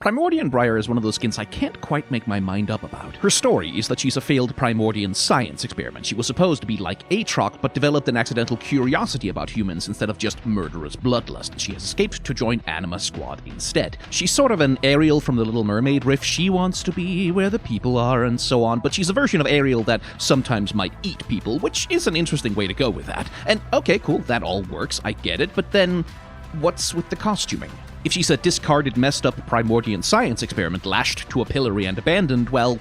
Primordian Briar is one of those skins I can't quite make my mind up about. Her story is that she's a failed Primordian science experiment. She was supposed to be like Aatrox, but developed an accidental curiosity about humans instead of just murderous bloodlust. She has escaped to join Anima Squad instead. She's sort of an Ariel from the Little Mermaid riff. She wants to be where the people are and so on, but she's a version of Ariel that sometimes might eat people, which is an interesting way to go with that. And okay, cool, that all works, I get it, but then what's with the costuming? If she's a discarded, messed up Primordian science experiment lashed to a pillory and abandoned, well,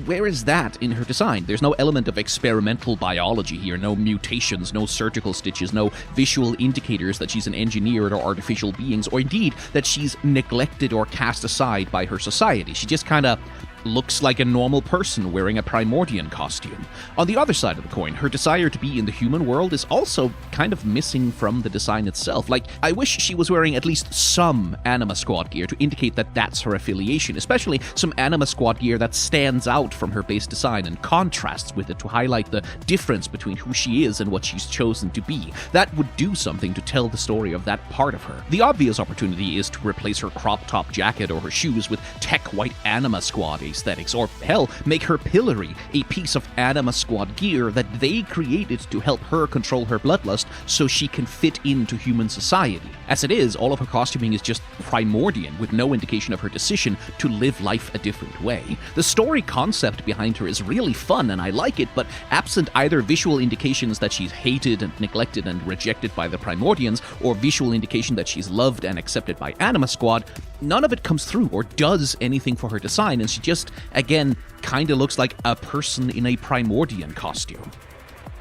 where is that in her design? There's no element of experimental biology here, no mutations, no surgical stitches, no visual indicators that she's an engineered or artificial beings, or indeed that she's neglected or cast aside by her society. She just kinda looks like a normal person wearing a Primordian costume. On the other side of the coin, her desire to be in the human world is also kind of missing from the design itself. Like, I wish she was wearing at least some Anima Squad gear to indicate that that's her affiliation, especially some Anima Squad gear that stands out from her base design and contrasts with it to highlight the difference between who she is and what she's chosen to be. That would do something to tell the story of that part of her. The obvious opportunity is to replace her crop top jacket or her shoes with tech white Anima Squad aesthetics, or hell, make her pillory a piece of Anima Squad gear that they created to help her control her bloodlust so she can fit into human society. As it is, all of her costuming is just Primordian, with no indication of her decision to live life a different way. The story concept behind her is really fun and I like it, but absent either visual indications that she's hated and neglected and rejected by the Primordians, or visual indication that she's loved and accepted by Anima Squad, none of it comes through or does anything for her design, and she just, again, kinda looks like a person in a Primordian costume.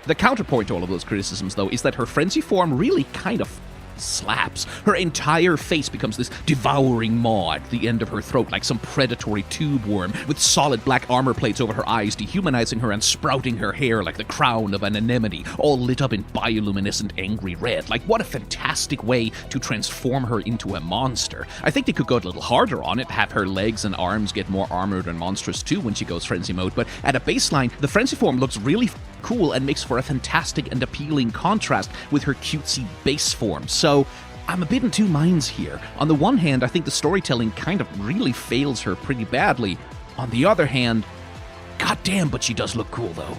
The counterpoint to all of those criticisms, though, is that her frenzy form really kind of slaps. Her entire face becomes this devouring maw at the end of her throat, like some predatory tube worm, with solid black armor plates over her eyes, dehumanizing her and sprouting her hair like the crown of an anemone, all lit up in bioluminescent angry red. Like, what a fantastic way to transform her into a monster. I think they could go a little harder on it, have her legs and arms get more armored and monstrous too when she goes frenzy mode, but at a baseline, the frenzy form looks really cool and makes for a fantastic and appealing contrast with her cutesy base form. So I'm a bit in two minds here. On the one hand, I think the storytelling kind of really fails her pretty badly. On the other hand, goddamn, but she does look cool though.